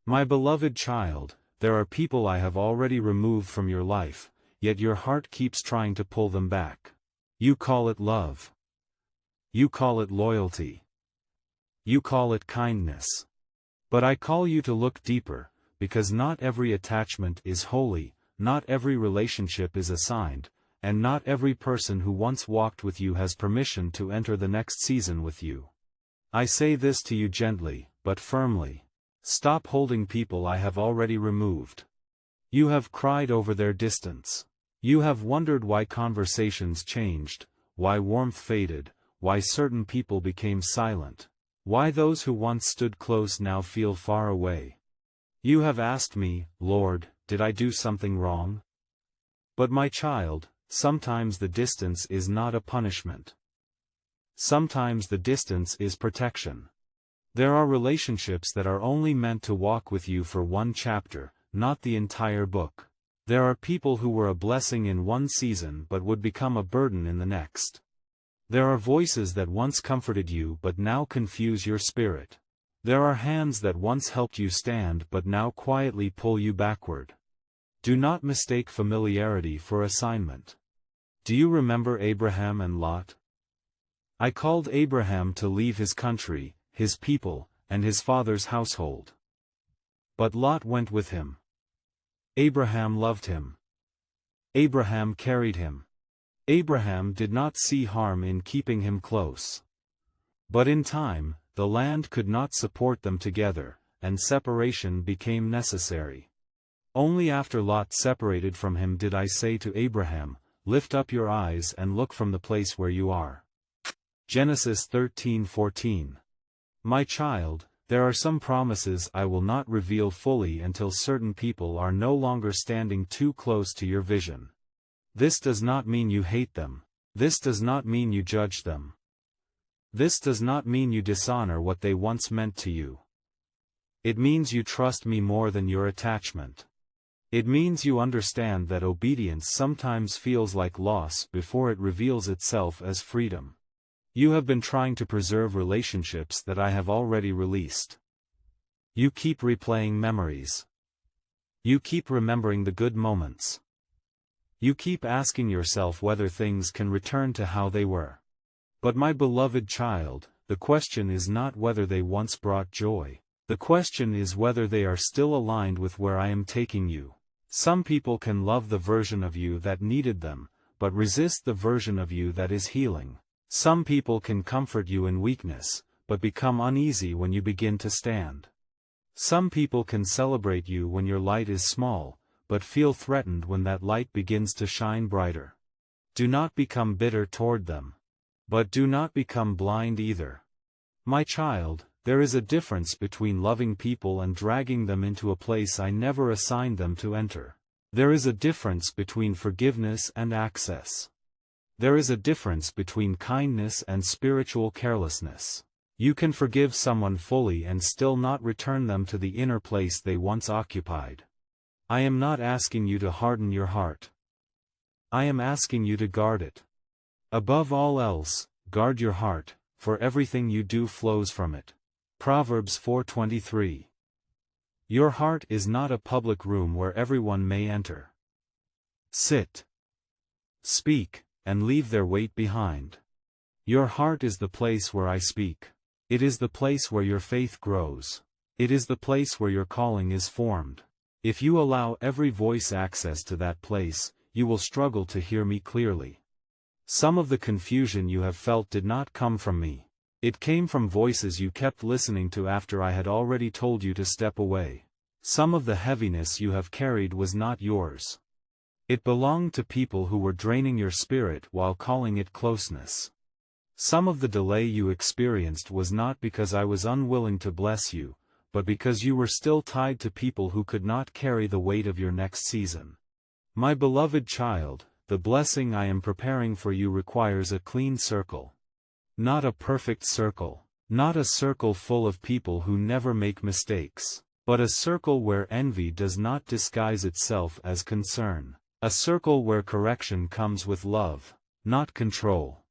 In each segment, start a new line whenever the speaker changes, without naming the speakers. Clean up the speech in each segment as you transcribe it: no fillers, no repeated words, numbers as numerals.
My beloved child, there are people I have already removed from your life, yet your heart keeps trying to pull them back. You call it love. You call it loyalty. You call it kindness. But I call you to look deeper, because not every attachment is holy, not every relationship is assigned, and not every person who once walked with you has permission to enter the next season with you. I say this to you gently, but firmly. Stop holding people I have already removed. You have cried over their distance. You have wondered why conversations changed, why warmth faded, why certain people became silent, why those who once stood close now feel far away. You have asked me, Lord, did I do something wrong? But my child, sometimes the distance is not a punishment. Sometimes the distance is protection. There are relationships that are only meant to walk with you for one chapter, not the entire book. There are people who were a blessing in one season but would become a burden in the next. There are voices that once comforted you but now confuse your spirit. There are hands that once helped you stand but now quietly pull you backward. Do not mistake familiarity for assignment. Do you remember Abraham and Lot? I called Abraham to leave his country, his people, and his father's household. But Lot went with him. Abraham loved him. Abraham carried him. Abraham did not see harm in keeping him close. But in time, the land could not support them together, and separation became necessary. Only after Lot separated from him did I say to Abraham, lift up your eyes and look from the place where you are. Genesis 13:14. My child, there are some promises I will not reveal fully until certain people are no longer standing too close to your vision. This does not mean you hate them. This does not mean you judge them. This does not mean you dishonor what they once meant to you. It means you trust me more than your attachment. It means you understand that obedience sometimes feels like loss before it reveals itself as freedom. You have been trying to preserve relationships that I have already released. You keep replaying memories. You keep remembering the good moments. You keep asking yourself whether things can return to how they were. But my beloved child, the question is not whether they once brought joy. The question is whether they are still aligned with where I am taking you. Some people can love the version of you that needed them, but resist the version of you that is healing. Some people can comfort you in weakness, but become uneasy when you begin to stand. Some people can celebrate you when your light is small, but feel threatened when that light begins to shine brighter. Do not become bitter toward them. But do not become blind either. My child, there is a difference between loving people and dragging them into a place I never assigned them to enter. There is a difference between forgiveness and access. There is a difference between kindness and spiritual carelessness. You can forgive someone fully and still not return them to the inner place they once occupied. I am not asking you to harden your heart. I am asking you to guard it. Above all else, guard your heart, for everything you do flows from it. Proverbs 4:23. Your heart is not a public room where everyone may enter. Sit, speak, and leave their weight behind. Your heart is the place where I speak. It is the place where your faith grows. It is the place where your calling is formed. If you allow every voice access to that place, you will struggle to hear me clearly. Some of the confusion you have felt did not come from me. It came from voices you kept listening to after I had already told you to step away. Some of the heaviness you have carried was not yours. It belonged to people who were draining your spirit while calling it closeness. Some of the delay you experienced was not because I was unwilling to bless you, but because you were still tied to people who could not carry the weight of your next season. My beloved child, the blessing I am preparing for you requires a clean circle. Not a perfect circle. Not a circle full of people who never make mistakes, but a circle where envy does not disguise itself as concern. A circle where correction comes with love, not control.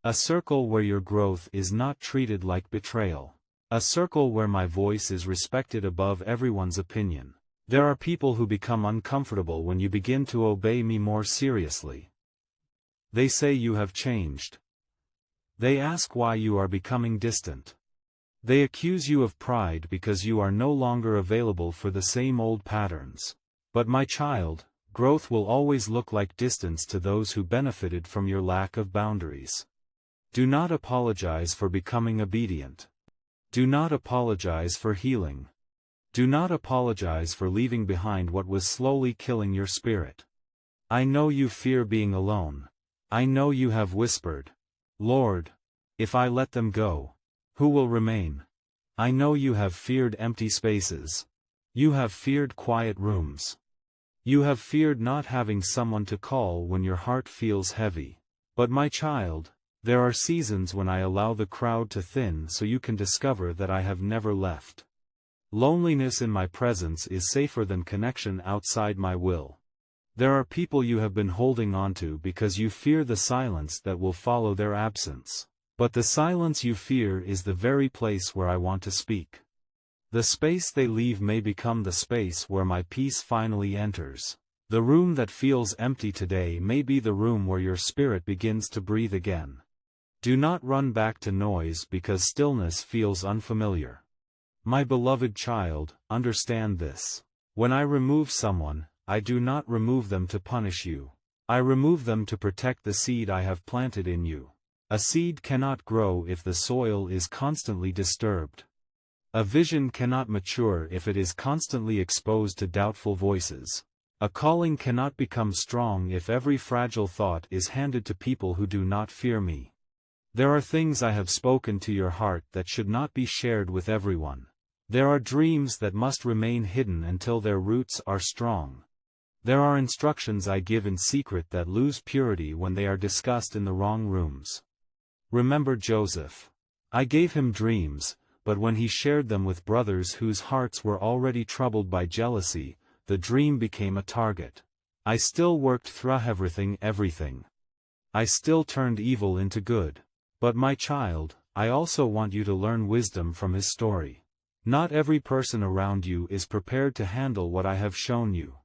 A circle where your growth is not treated like betrayal. A circle where my voice is respected above everyone's opinion. There are people who become uncomfortable when you begin to obey me more seriously. They say you have changed. They ask why you are becoming distant. They accuse you of pride because you are no longer available for the same old patterns. But my child, growth will always look like distance to those who benefited from your lack of boundaries. Do not apologize for becoming obedient. Do not apologize for healing. Do not apologize for leaving behind what was slowly killing your spirit. I know you fear being alone. I know you have whispered, Lord, if I let them go, who will remain? I know you have feared empty spaces. You have feared quiet rooms. You have feared not having someone to call when your heart feels heavy. But my child, there are seasons when I allow the crowd to thin so you can discover that I have never left. Loneliness in my presence is safer than connection outside my will. There are people you have been holding onto because you fear the silence that will follow their absence. But the silence you fear is the very place where I want to speak. The space they leave may become the space where my peace finally enters. The room that feels empty today may be the room where your spirit begins to breathe again. Do not run back to noise because stillness feels unfamiliar. My beloved child, understand this. When I remove someone, I do not remove them to punish you. I remove them to protect the seed I have planted in you. A seed cannot grow if the soil is constantly disturbed. A vision cannot mature if it is constantly exposed to doubtful voices. A calling cannot become strong if every fragile thought is handed to people who do not fear me. There are things I have spoken to your heart that should not be shared with everyone. There are dreams that must remain hidden until their roots are strong. There are instructions I give in secret that lose purity when they are discussed in the wrong rooms. Remember Joseph. I gave him dreams, but when he shared them with brothers whose hearts were already troubled by jealousy, the dream became a target. I still worked through everything. I still turned evil into good. But my child, I also want you to learn wisdom from his story. Not every person around you is prepared to handle what I have shown you.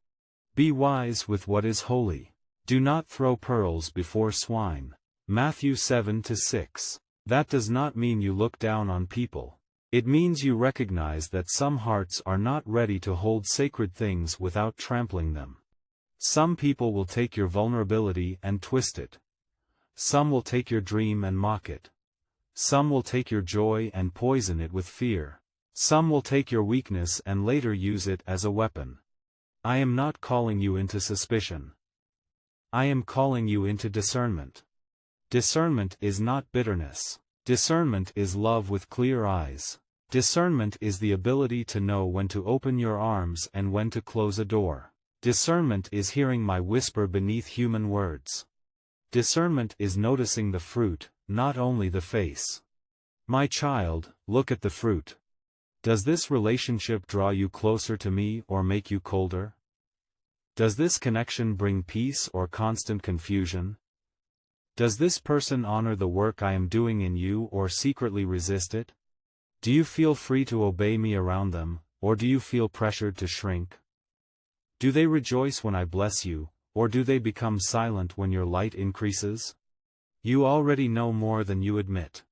Be wise with what is holy. Do not throw pearls before swine. Matthew 7-6. That does not mean you look down on people. It means you recognize that some hearts are not ready to hold sacred things without trampling them. Some people will take your vulnerability and twist it. Some will take your dream and mock it. Some will take your joy and poison it with fear. Some will take your weakness and later use it as a weapon. I am not calling you into suspicion. I am calling you into discernment. Discernment is not bitterness. Discernment is love with clear eyes. Discernment is the ability to know when to open your arms and when to close a door. Discernment is hearing my whisper beneath human words. Discernment is noticing the fruit, not only the face. My child, look at the fruit. Does this relationship draw you closer to me or make you colder? Does this connection bring peace or constant confusion? Does this person honor the work I am doing in you or secretly resist it? Do you feel free to obey me around them, or do you feel pressured to shrink? Do they rejoice when I bless you, or do they become silent when your light increases? You already know more than you admit.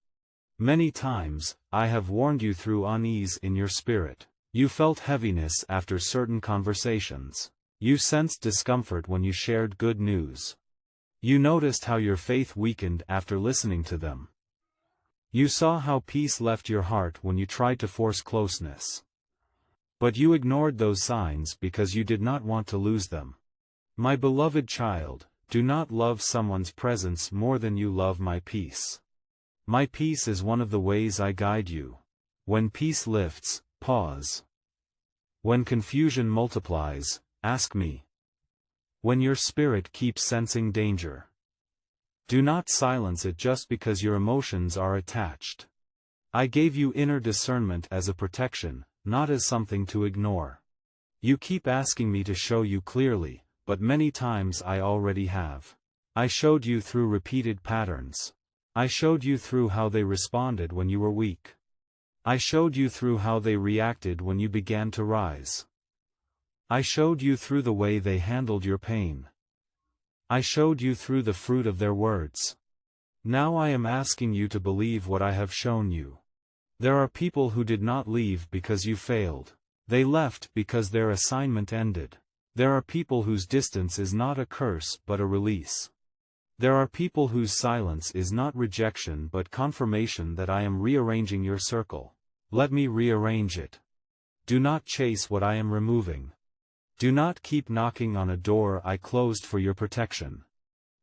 Many times, I have warned you through unease in your spirit. You felt heaviness after certain conversations. You sensed discomfort when you shared good news. You noticed how your faith weakened after listening to them. You saw how peace left your heart when you tried to force closeness. But you ignored those signs because you did not want to lose them. My beloved child, do not love someone's presence more than you love my peace. My peace is one of the ways I guide you. When peace lifts, pause. When confusion multiplies, ask me. When your spirit keeps sensing danger, do not silence it just because your emotions are attached. I gave you inner discernment as a protection, not as something to ignore. You keep asking me to show you clearly, but many times I already have. I showed you through repeated patterns. I showed you through how they responded when you were weak. I showed you through how they reacted when you began to rise. I showed you through the way they handled your pain. I showed you through the fruit of their words. Now I am asking you to believe what I have shown you. There are people who did not leave because you failed. They left because their assignment ended. There are people whose distance is not a curse but a release. There are people whose silence is not rejection but confirmation that I am rearranging your circle. Let me rearrange it. Do not chase what I am removing. Do not keep knocking on a door I closed for your protection.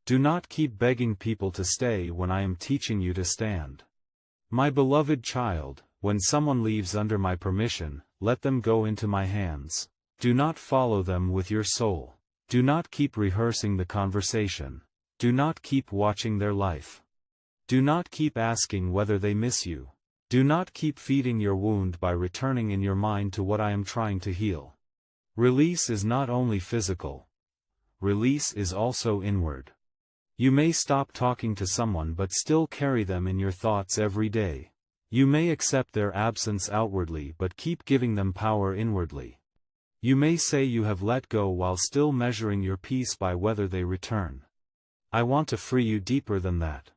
Do not keep begging people to stay when I am teaching you to stand. My beloved child, when someone leaves under my permission, let them go into my hands. Do not follow them with your soul. Do not keep rehearsing the conversation. Do not keep watching their life. Do not keep asking whether they miss you. Do not keep feeding your wound by returning in your mind to what I am trying to heal. Release is not only physical. Release is also inward. You may stop talking to someone but still carry them in your thoughts every day. You may accept their absence outwardly but keep giving them power inwardly. You may say you have let go while still measuring your peace by whether they return. I want to free you deeper than that.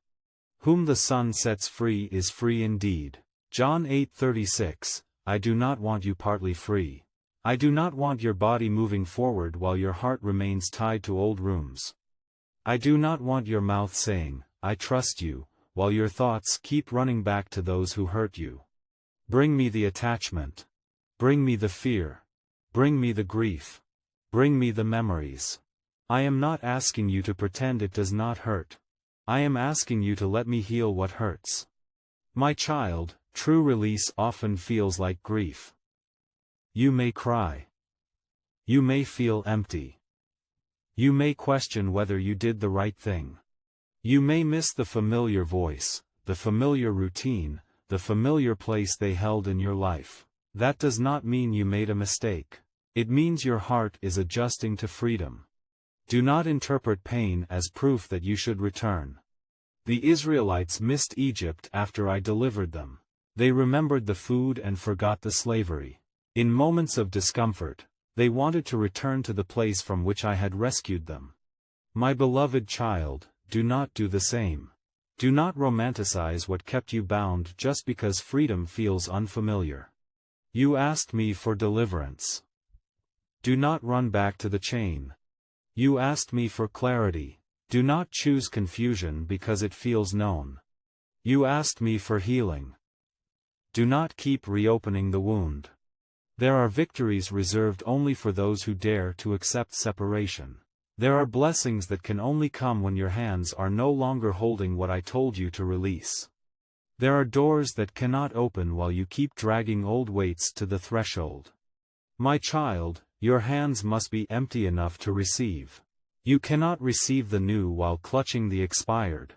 Whom the Son sets free is free indeed. John 8:36, I do not want you partly free. I do not want your body moving forward while your heart remains tied to old rooms. I do not want your mouth saying, I trust you, while your thoughts keep running back to those who hurt you. Bring me the attachment. Bring me the fear. Bring me the grief. Bring me the memories. I am not asking you to pretend it does not hurt. I am asking you to let me heal what hurts. My child, true release often feels like grief. You may cry. You may feel empty. You may question whether you did the right thing. You may miss the familiar voice, the familiar routine, the familiar place they held in your life. That does not mean you made a mistake. It means your heart is adjusting to freedom. Do not interpret pain as proof that you should return. The Israelites missed Egypt after I delivered them. They remembered the food and forgot the slavery. In moments of discomfort, they wanted to return to the place from which I had rescued them. My beloved child, do not do the same. Do not romanticize what kept you bound just because freedom feels unfamiliar. You asked me for deliverance. Do not run back to the chain. You asked me for clarity. Do not choose confusion because it feels known. You asked me for healing. Do not keep reopening the wound. There are victories reserved only for those who dare to accept separation. There are blessings that can only come when your hands are no longer holding what I told you to release. There are doors that cannot open while you keep dragging old weights to the threshold. My child, your hands must be empty enough to receive. You cannot receive the new while clutching the expired.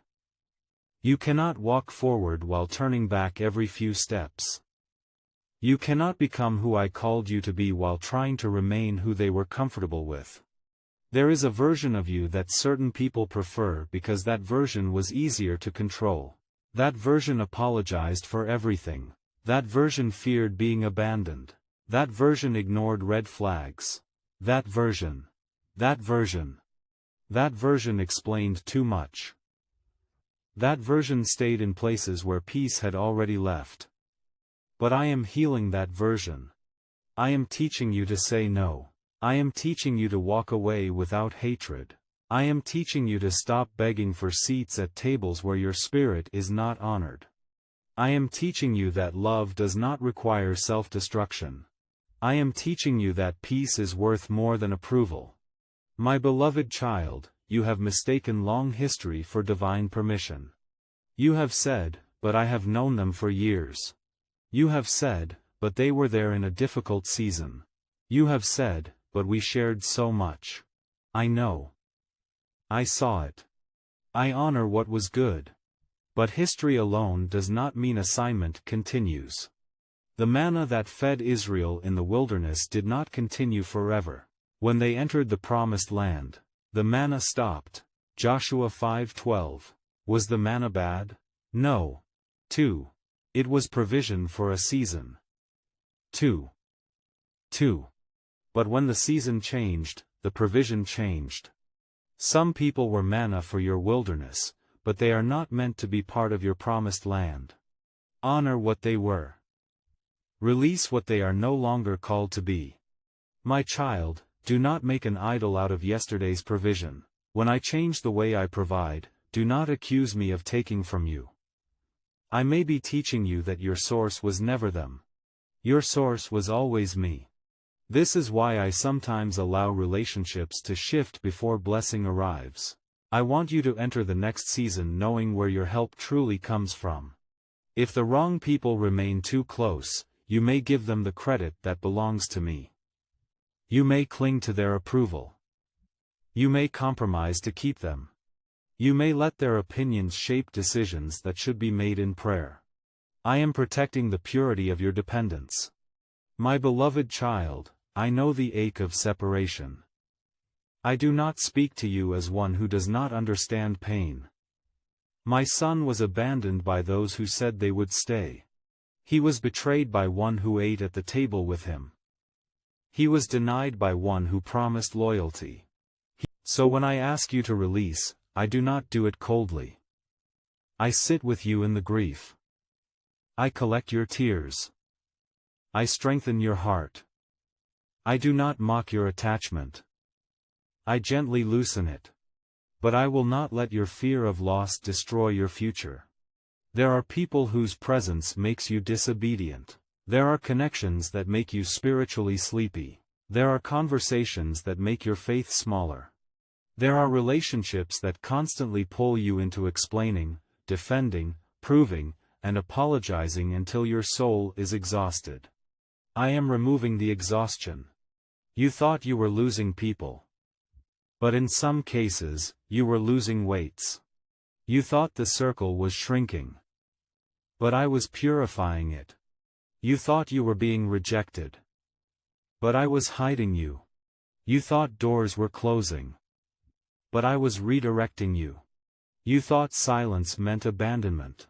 You cannot walk forward while turning back every few steps. You cannot become who I called you to be while trying to remain who they were comfortable with. There is a version of you that certain people prefer because that version was easier to control. That version apologized for everything. That version feared being abandoned. That version ignored red flags. That version explained too much. That version stayed in places where peace had already left. But I am healing that version. I am teaching you to say no. I am teaching you to walk away without hatred. I am teaching you to stop begging for seats at tables where your spirit is not honored. I am teaching you that love does not require self-destruction. I am teaching you that peace is worth more than approval. My beloved child, you have mistaken long history for divine permission. You have said, but I have known them for years. You have said, but they were there in a difficult season. You have said, but we shared so much. I know. I saw it. I honor what was good. But history alone does not mean assignment continues. The manna that fed Israel in the wilderness did not continue forever. When they entered the promised land, the manna stopped. Joshua 5:12. Was the manna bad? No. 2. It was provision for a season. 2. But when the season changed, the provision changed. Some people were manna for your wilderness, but they are not meant to be part of your promised land. Honor what they were. Release what they are no longer called to be. My child, do not make an idol out of yesterday's provision. When I change the way I provide, do not accuse me of taking from you. I may be teaching you that your source was never them. Your source was always me. This is why I sometimes allow relationships to shift before blessing arrives. I want you to enter the next season knowing where your help truly comes from. If the wrong people remain too close, you may give them the credit that belongs to me. You may cling to their approval. You may compromise to keep them. You may let their opinions shape decisions that should be made in prayer. I am protecting the purity of your dependence. My beloved child, I know the ache of separation. I do not speak to you as one who does not understand pain. My son was abandoned by those who said they would stay. He was betrayed by one who ate at the table with him. He was denied by one who promised loyalty. So when I ask you to release, I do not do it coldly. I sit with you in the grief. I collect your tears. I strengthen your heart. I do not mock your attachment. I gently loosen it. But I will not let your fear of loss destroy your future. There are people whose presence makes you disobedient. There are connections that make you spiritually sleepy. There are conversations that make your faith smaller. There are relationships that constantly pull you into explaining, defending, proving, and apologizing until your soul is exhausted. I am removing the exhaustion. You thought you were losing people. But in some cases, you were losing weights. You thought the circle was shrinking. But I was purifying it. You thought you were being rejected. But I was hiding you. You thought doors were closing. But I was redirecting you. You thought silence meant abandonment.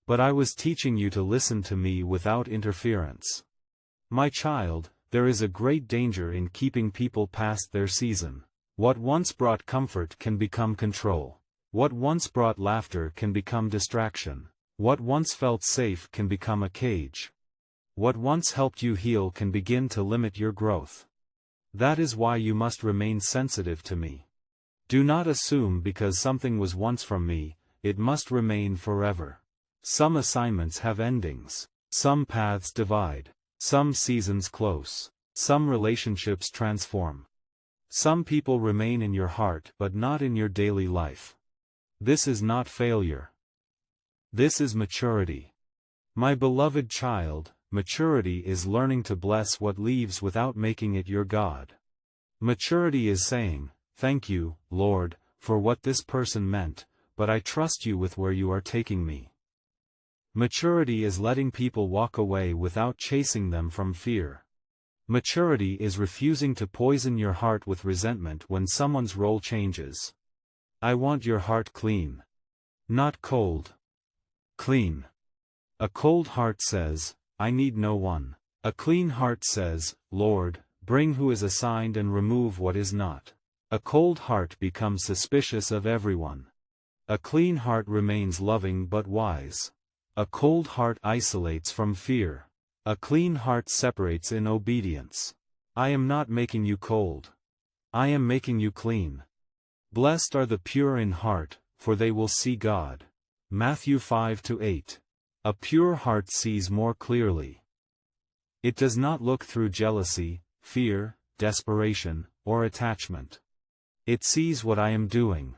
But I was teaching you to listen to me without interference. My child, there is a great danger in keeping people past their season. What once brought comfort can become control. What once brought laughter can become distraction. What once felt safe can become a cage. What once helped you heal can begin to limit your growth. That is why you must remain sensitive to me. Do not assume because something was once from me, it must remain forever. Some assignments have endings. Some paths divide. Some seasons close. Some relationships transform. Some people remain in your heart but not in your daily life. This is not failure. This is maturity. My beloved child, maturity is learning to bless what leaves without making it your God. Maturity is saying, "Thank you, Lord, for what this person meant, but I trust you with where you are taking me." Maturity is letting people walk away without chasing them from fear. Maturity is refusing to poison your heart with resentment when someone's role changes. I want your heart clean. Not cold. Clean. A cold heart says, "I need no one." A clean heart says, "Lord, bring who is assigned and remove what is not." A cold heart becomes suspicious of everyone. A clean heart remains loving but wise. A cold heart isolates from fear. A clean heart separates in obedience. I am not making you cold. I am making you clean. Blessed are the pure in heart, for they will see God. Matthew 5-8. A pure heart sees more clearly. It does not look through jealousy, fear, desperation, or attachment. It sees what I am doing.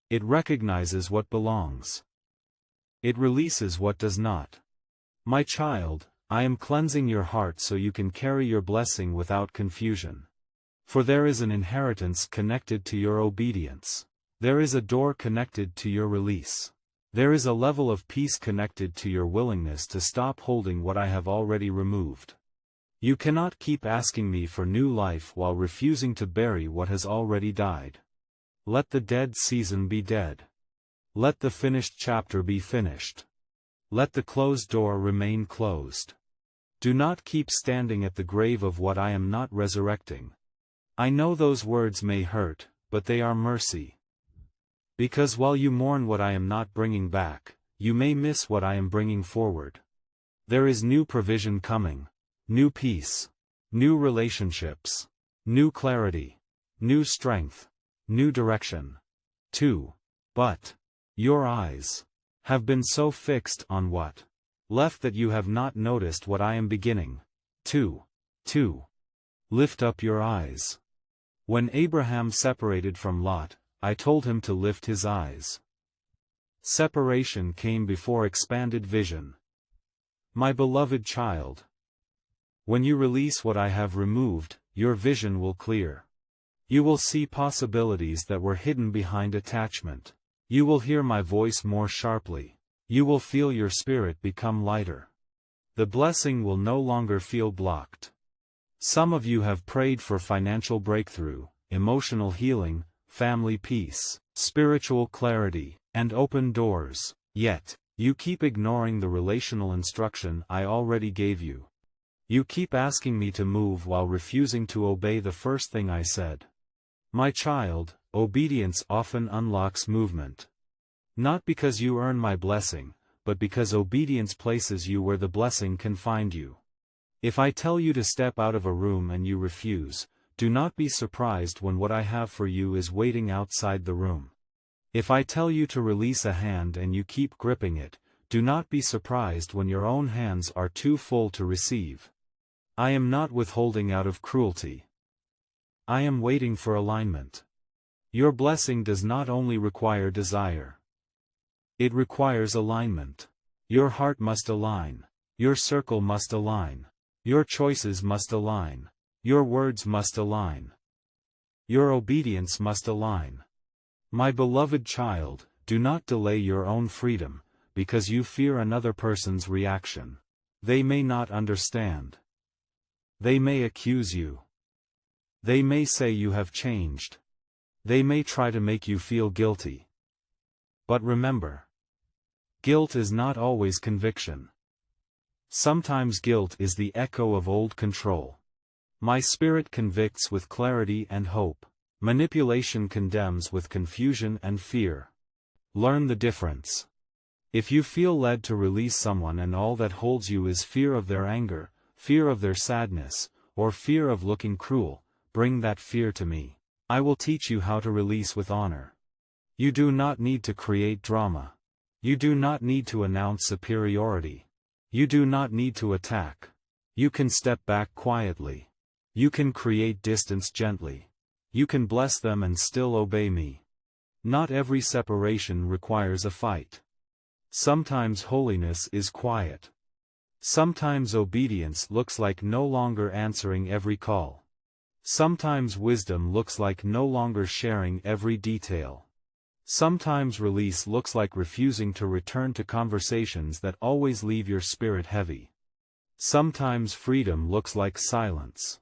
It recognizes what belongs. It releases what does not. My child, I am cleansing your heart so you can carry your blessing without confusion. For there is an inheritance connected to your obedience. There is a door connected to your release. There is a level of peace connected to your willingness to stop holding what I have already removed. You cannot keep asking me for new life while refusing to bury what has already died. Let the dead season be dead. Let the finished chapter be finished. Let the closed door remain closed. Do not keep standing at the grave of what I am not resurrecting. I know those words may hurt, but they are mercy. Because while you mourn what I am not bringing back, you may miss what I am bringing forward. There is new provision coming, new peace, new relationships, new clarity, new strength, new direction. 2. But your eyes have been so fixed on what left that you have not noticed what I am beginning. 2. Lift up your eyes. When Abraham separated from Lot, I told him to lift his eyes. Separation came before expanded vision. My beloved child, when you release what I have removed, your vision will clear. You will see possibilities that were hidden behind attachment. You will hear my voice more sharply. You will feel your spirit become lighter. The blessing will no longer feel blocked. Some of you have prayed for financial breakthrough, emotional healing, family peace, spiritual clarity, and open doors, yet you keep ignoring the relational instruction I already gave you. You keep asking me to move while refusing to obey the first thing I said. My child, obedience often unlocks movement. Not because you earn my blessing, but because obedience places you where the blessing can find you. If I tell you to step out of a room and you refuse, do not be surprised when what I have for you is waiting outside the room. If I tell you to release a hand and you keep gripping it, do not be surprised when your own hands are too full to receive. I am not withholding out of cruelty. I am waiting for alignment. Your blessing does not only require desire. It requires alignment. Your heart must align. Your circle must align. Your choices must align. Your words must align. Your obedience must align. My beloved child, do not delay your own freedom, because you fear another person's reaction. They may not understand. They may accuse you. They may say you have changed. They may try to make you feel guilty. But remember, guilt is not always conviction. Sometimes guilt is the echo of old control. My spirit convicts with clarity and hope. Manipulation condemns with confusion and fear. Learn the difference. If you feel led to release someone and all that holds you is fear of their anger, fear of their sadness, or fear of looking cruel, bring that fear to me. I will teach you how to release with honor. You do not need to create drama. You do not need to announce superiority. You do not need to attack. You can step back quietly. You can create distance gently. You can bless them and still obey me. Not every separation requires a fight. Sometimes holiness is quiet. Sometimes obedience looks like no longer answering every call. Sometimes wisdom looks like no longer sharing every detail. Sometimes release looks like refusing to return to conversations that always leave your spirit heavy. Sometimes freedom looks like silence.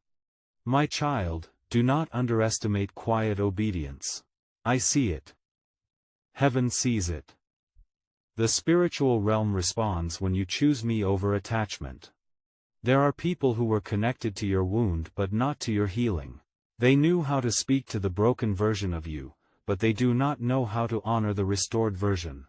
My child, do not underestimate quiet obedience. I see it. Heaven sees it. The spiritual realm responds when you choose me over attachment. There are people who were connected to your wound but not to your healing. They knew how to speak to the broken version of you, but they do not know how to honor the restored version.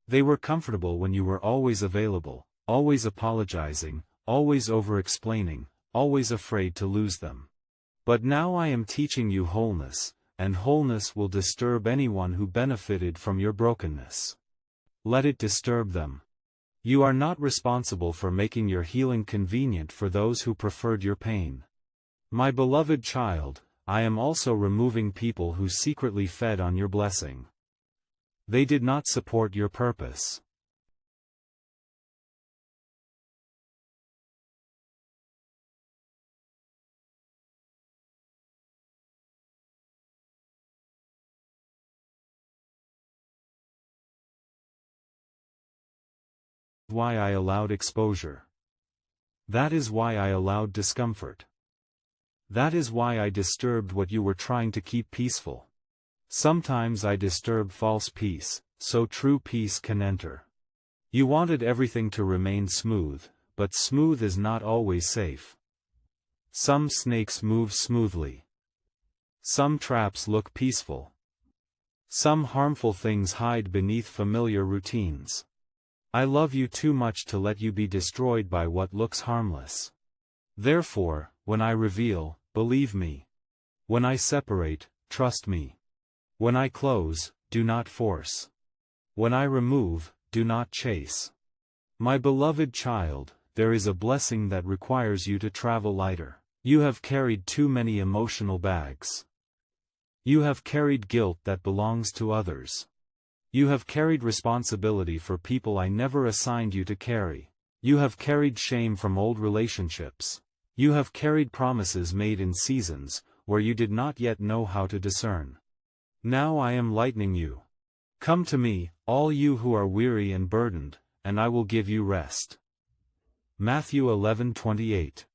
They were comfortable when you were always available, always apologizing, always over-explaining, always afraid to lose them. But now I am teaching you wholeness, and wholeness will disturb anyone who benefited from your brokenness. Let it disturb them. You are not responsible for making your healing convenient for those who preferred your pain. My beloved child, I am also removing people who secretly fed on your blessing. They did not support your purpose. Why I allowed exposure. That is why I allowed discomfort. That is why I disturbed what you were trying to keep peaceful. Sometimes I disturb false peace, so true peace can enter. You wanted everything to remain smooth, but smooth is not always safe. Some snakes move smoothly. Some traps look peaceful. Some harmful things hide beneath familiar routines. I love you too much to let you be destroyed by what looks harmless. Therefore, when I reveal, believe me. When I separate, trust me. When I close, do not force. When I remove, do not chase. My beloved child, there is a blessing that requires you to travel lighter. You have carried too many emotional bags. You have carried guilt that belongs to others. You have carried responsibility for people I never assigned you to carry. You have carried shame from old relationships. You have carried promises made in seasons where you did not yet know how to discern. Now I am lightening you. Come to me, all you who are weary and burdened, and I will give you rest. Matthew 11:28.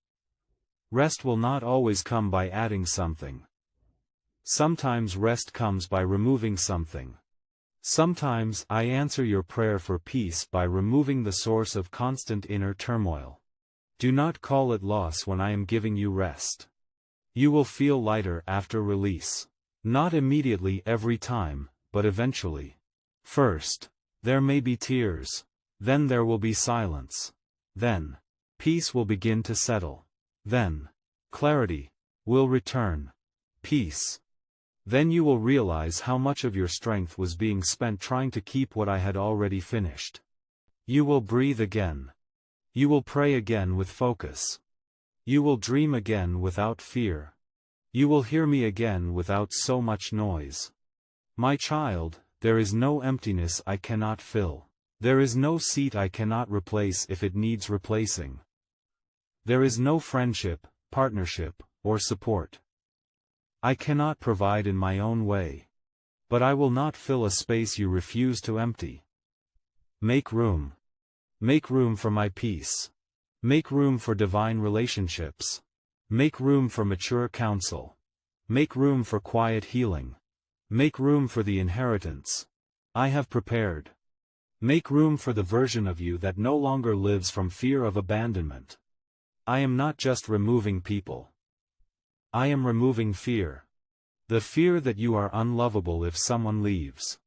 Rest will not always come by adding something. Sometimes rest comes by removing something. Sometimes I answer your prayer for peace by removing the source of constant inner turmoil. Do not call it loss when I am giving you rest. You will feel lighter after release. Not immediately every time, but eventually. First, there may be tears. Then there will be silence. Then, peace will begin to settle. Then, clarity will return. Peace. Then you will realize how much of your strength was being spent trying to keep what I had already finished. You will breathe again. You will pray again with focus. You will dream again without fear. You will hear me again without so much noise. My child, there is no emptiness I cannot fill. There is no seat I cannot replace if it needs replacing. There is no friendship, partnership, or support I cannot provide in my own way. But I will not fill a space you refuse to empty. Make room. Make room for my peace. Make room for divine relationships. Make room for mature counsel. Make room for quiet healing. Make room for the inheritance I have prepared. Make room for the version of you that no longer lives from fear of abandonment. I am not just removing people. I am removing fear. The fear that you are unlovable if someone leaves.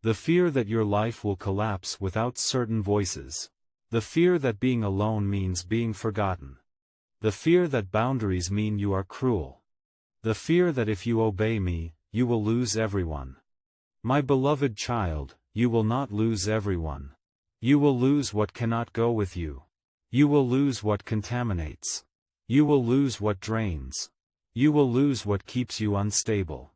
The fear that your life will collapse without certain voices. The fear that being alone means being forgotten. The fear that boundaries mean you are cruel. The fear that if you obey me, you will lose everyone. My beloved child, you will not lose everyone. You will lose what cannot go with you. You will lose what contaminates. You will lose what drains. You will lose what keeps you unstable.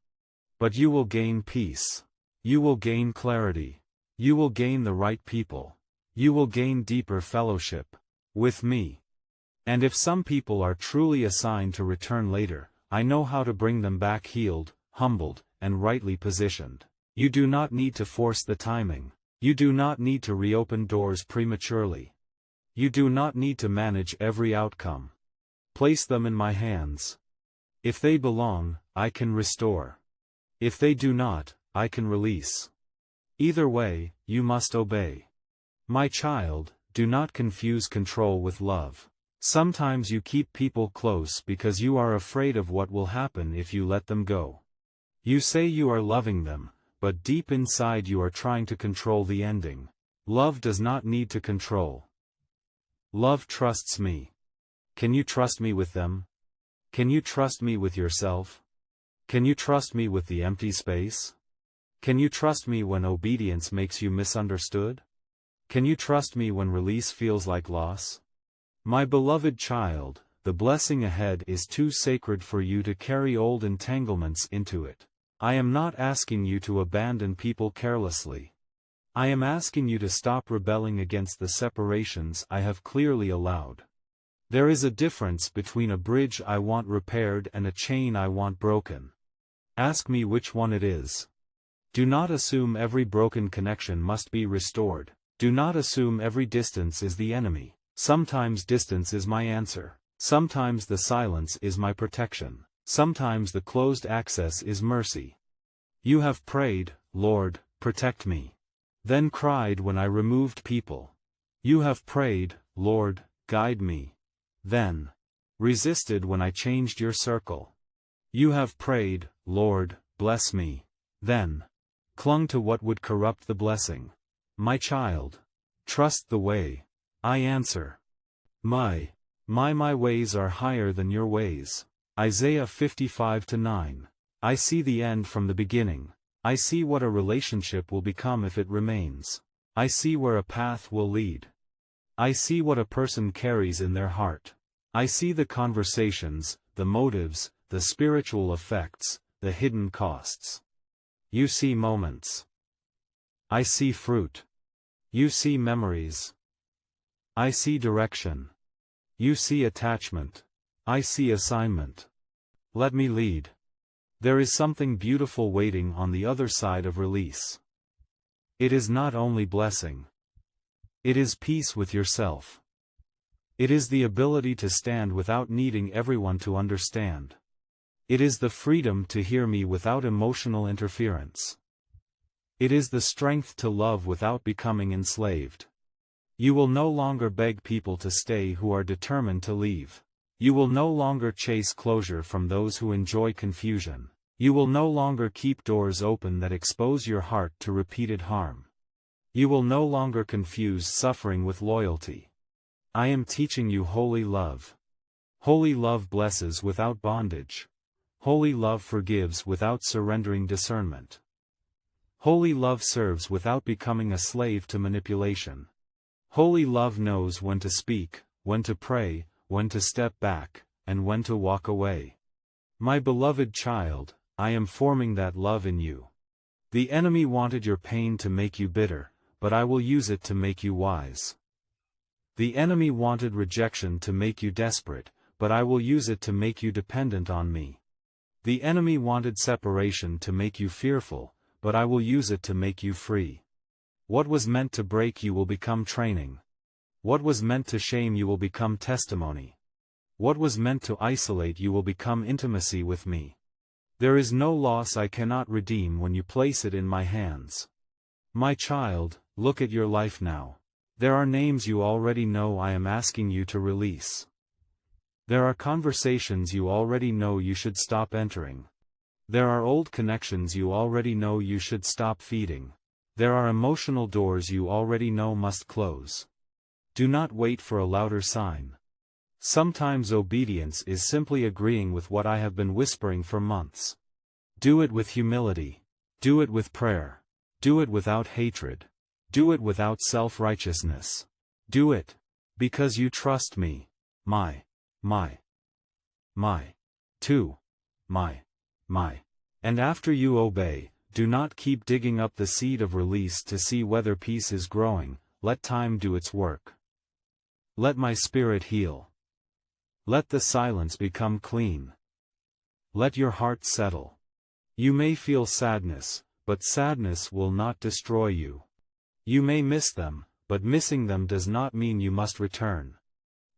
But you will gain peace. You will gain clarity. You will gain the right people. You will gain deeper fellowship with me. And if some people are truly assigned to return later, I know how to bring them back healed, humbled, and rightly positioned. You do not need to force the timing. You do not need to reopen doors prematurely. You do not need to manage every outcome. Place them in my hands. If they belong, I can restore. If they do not, I can release. Either way, you must obey. My child, do not confuse control with love. Sometimes you keep people close because you are afraid of what will happen if you let them go. You say you are loving them, but deep inside you are trying to control the ending. Love does not need to control. Love trusts me. Can you trust me with them? Can you trust me with yourself? Can you trust me with the empty space? Can you trust me when obedience makes you misunderstood? Can you trust me when release feels like loss? My beloved child, the blessing ahead is too sacred for you to carry old entanglements into it. I am not asking you to abandon people carelessly. I am asking you to stop rebelling against the separations I have clearly allowed. There is a difference between a bridge I want repaired and a chain I want broken. Ask me which one it is. Do not assume every broken connection must be restored. Do not assume every distance is the enemy. Sometimes distance is my answer. Sometimes the silence is my protection. Sometimes the closed access is mercy. You have prayed, Lord, protect me. then cried when I removed people. You have prayed, Lord, guide me. Then resisted when I changed your circle. You have prayed, Lord, bless me. Then clung to what would corrupt the blessing. My child, trust the way. I answer. My ways are higher than your ways. Isaiah 55:9. I see the end from the beginning. I see what a relationship will become if it remains. I see where a path will lead. I see what a person carries in their heart. I see the conversations, the motives, the spiritual effects, the hidden costs. You see moments. I see fruit. You see memories. I see direction. You see attachment. I see assignment. Let me lead. There is something beautiful waiting on the other side of release. It is not only blessing. It is peace with yourself. It is the ability to stand without needing everyone to understand. It is the freedom to hear me without emotional interference. It is the strength to love without becoming enslaved. You will no longer beg people to stay who are determined to leave. You will no longer chase closure from those who enjoy confusion. You will no longer keep doors open that expose your heart to repeated harm. You will no longer confuse suffering with loyalty. I am teaching you holy love. Holy love blesses without bondage. Holy love forgives without surrendering discernment. Holy love serves without becoming a slave to manipulation. Holy love knows when to speak, when to pray, when to step back, and when to walk away. My beloved child, I am forming that love in you. The enemy wanted your pain to make you bitter, but I will use it to make you wise. The enemy wanted rejection to make you desperate, but I will use it to make you dependent on me. The enemy wanted separation to make you fearful, but I will use it to make you free. What was meant to break you will become training. What was meant to shame you will become testimony. What was meant to isolate you will become intimacy with me. There is no loss I cannot redeem when you place it in my hands. My child, look at your life now. There are names you already know I am asking you to release. There are conversations you already know you should stop entering. There are old connections you already know you should stop feeding. There are emotional doors you already know must close. Do not wait for a louder sign. Sometimes obedience is simply agreeing with what I have been whispering for months. Do it with humility. Do it with prayer. Do it without hatred. Do it without self-righteousness. Do it because you trust me. My. And after you obey, do not keep digging up the seed of release to see whether peace is growing. Let time do its work. Let my spirit heal. Let the silence become clean. Let your heart settle. You may feel sadness, but sadness will not destroy you. You may miss them, but missing them does not mean you must return.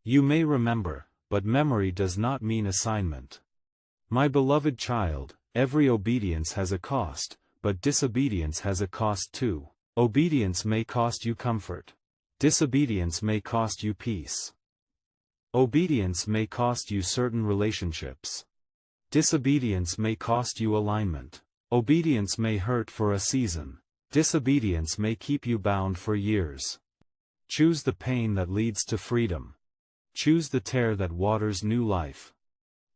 You may remember, but memory does not mean assignment. My beloved child, every obedience has a cost, but disobedience has a cost too. Obedience may cost you comfort. Disobedience may cost you peace. Obedience may cost you certain relationships. Disobedience may cost you alignment. Obedience may hurt for a season. Disobedience may keep you bound for years. Choose the pain that leads to freedom. Choose the tear that waters new life.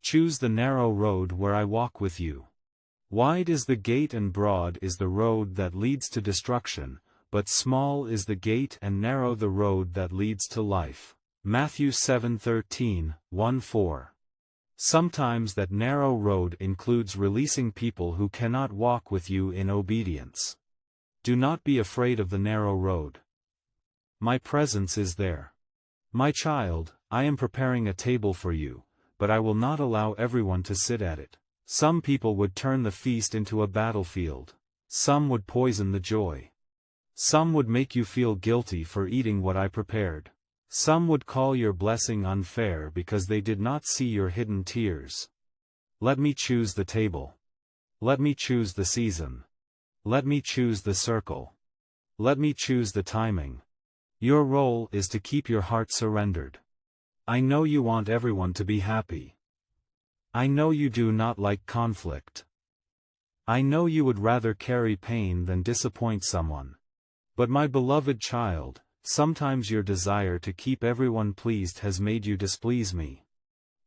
Choose the narrow road where I walk with you. Wide is the gate and broad is the road that leads to destruction, but small is the gate and narrow the road that leads to life. Matthew 7:13, 1-4. Sometimes that narrow road includes releasing people who cannot walk with you in obedience. Do not be afraid of the narrow road. My presence is there. My child, I am preparing a table for you, but I will not allow everyone to sit at it. Some people would turn the feast into a battlefield. Some would poison the joy. Some would make you feel guilty for eating what I prepared. Some would call your blessing unfair because they did not see your hidden tears. Let me choose the table. Let me choose the season. Let me choose the circle. Let me choose the timing. Your role is to keep your heart surrendered. I know you want everyone to be happy. I know you do not like conflict. I know you would rather carry pain than disappoint someone. But my beloved child, sometimes your desire to keep everyone pleased has made you displease me.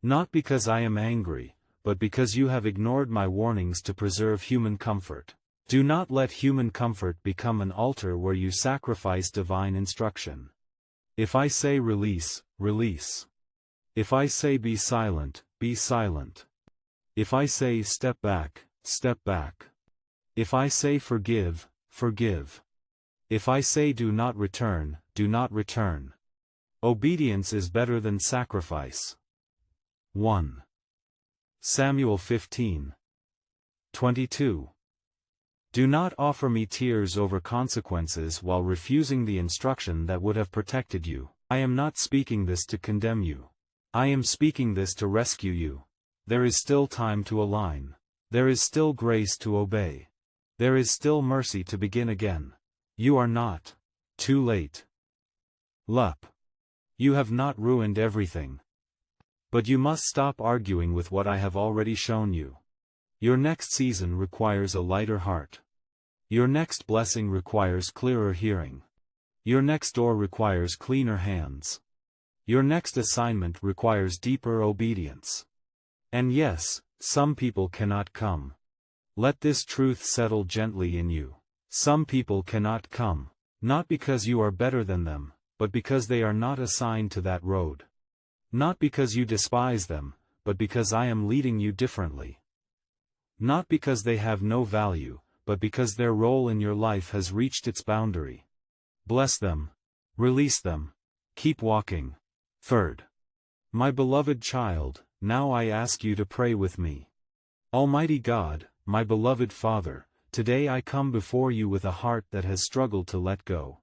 Not because I am angry, but because you have ignored my warnings to preserve human comfort. Do not let human comfort become an altar where you sacrifice divine instruction. If I say release, release. If I say be silent, be silent. If I say step back, step back. If I say forgive, forgive. If I say do not return, do not return. Obedience is better than sacrifice. 1 Samuel 15:22. Do not offer me tears over consequences while refusing the instruction that would have protected you. I am not speaking this to condemn you. I am speaking this to rescue you. There is still time to align. There is still grace to obey. There is still mercy to begin again. You are not too late. Lup. You have not ruined everything. But you must stop arguing with what I have already shown you. Your next season requires a lighter heart. Your next blessing requires clearer hearing. Your next door requires cleaner hands. Your next assignment requires deeper obedience. And yes, some people cannot come. Let this truth settle gently in you. Some people cannot come, not because you are better than them, but because they are not assigned to that road. Not because you despise them, but because I am leading you differently. Not because they have no value, but because their role in your life has reached its boundary. Bless them. Release them. Keep walking. 3rd. My beloved child, now I ask you to pray with me. Almighty God, my beloved Father, today I come before you with a heart that has struggled to let go.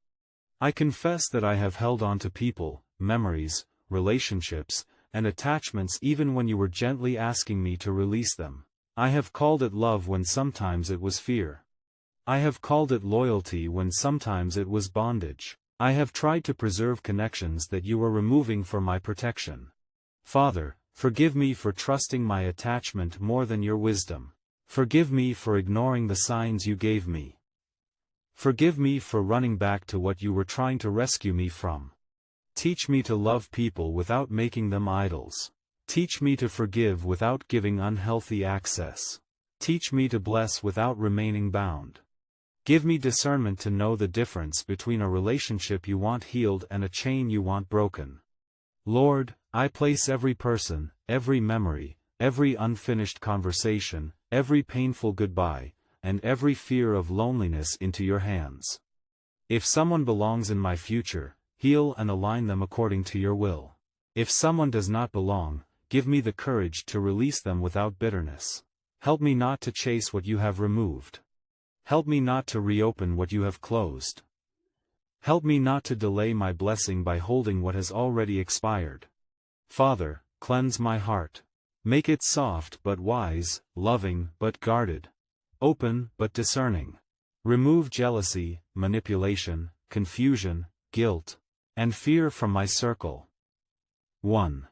I confess that I have held on to people, memories, relationships, and attachments even when you were gently asking me to release them. I have called it love when sometimes it was fear. I have called it loyalty when sometimes it was bondage. I have tried to preserve connections that you were removing for my protection. Father, forgive me for trusting my attachment more than your wisdom. Forgive me for ignoring the signs you gave me. Forgive me for running back to what you were trying to rescue me from. Teach me to love people without making them idols. Teach me to forgive without giving unhealthy access. Teach me to bless without remaining bound. Give me discernment to know the difference between a relationship you want healed and a chain you want broken. Lord, I place every person, every memory, every unfinished conversation, every painful goodbye, and every fear of loneliness into your hands. If someone belongs in my future, heal and align them according to your will. If someone does not belong, give me the courage to release them without bitterness. Help me not to chase what you have removed. Help me not to reopen what you have closed. Help me not to delay my blessing by holding what has already expired. Father, cleanse my heart. Make it soft but wise, loving but guarded, open but discerning. Remove jealousy, manipulation, confusion, guilt, and fear from my circle. 1.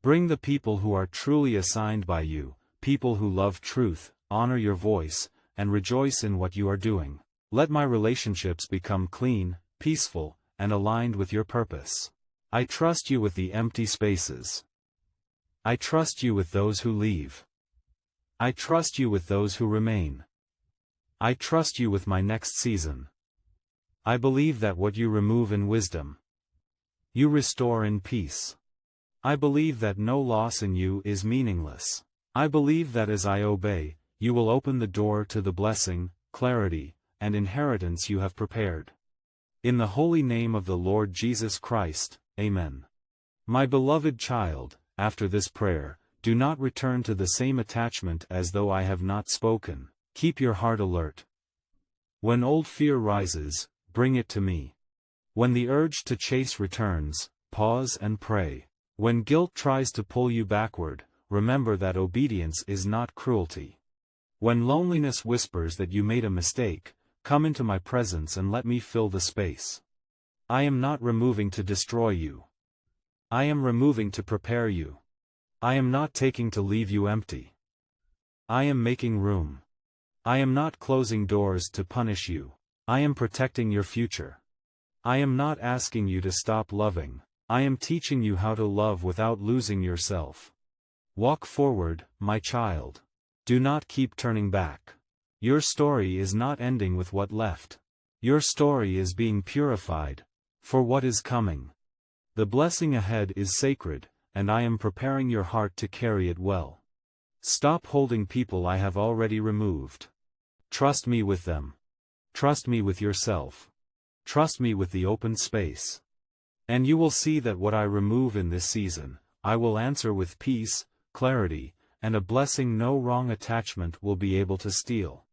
Bring the people who are truly assigned by you, people who love truth, honor your voice, and rejoice in what you are doing. Let my relationships become clean, peaceful, and aligned with your purpose. I trust you with the empty spaces. I trust you with those who leave. I trust you with those who remain. I trust you with my next season. I believe that what you remove in wisdom, you restore in peace. I believe that no loss in you is meaningless. I believe that as I obey, you will open the door to the blessing, clarity, and inheritance you have prepared. In the holy name of the Lord Jesus Christ, Amen. My beloved child, after this prayer, do not return to the same attachment as though I have not spoken. Keep your heart alert. When old fear rises, bring it to me. When the urge to chase returns, pause and pray. When guilt tries to pull you backward, remember that obedience is not cruelty. When loneliness whispers that you made a mistake, Come into my presence and let me fill the space. I am not removing to destroy you. I am removing to prepare you. I am not taking to leave you empty. I am making room. I am not closing doors to punish you. I am protecting your future. I am not asking you to stop loving. I am teaching you how to love without losing yourself. Walk forward, my child. Do not keep turning back. Your story is not ending with what left. Your story is being purified for what is coming. The blessing ahead is sacred, and I am preparing your heart to carry it well. Stop holding people I have already removed. Trust me with them. Trust me with yourself. Trust me with the open space. And you will see that what I remove in this season, I will answer with peace, clarity, and a blessing no wrong attachment will be able to steal.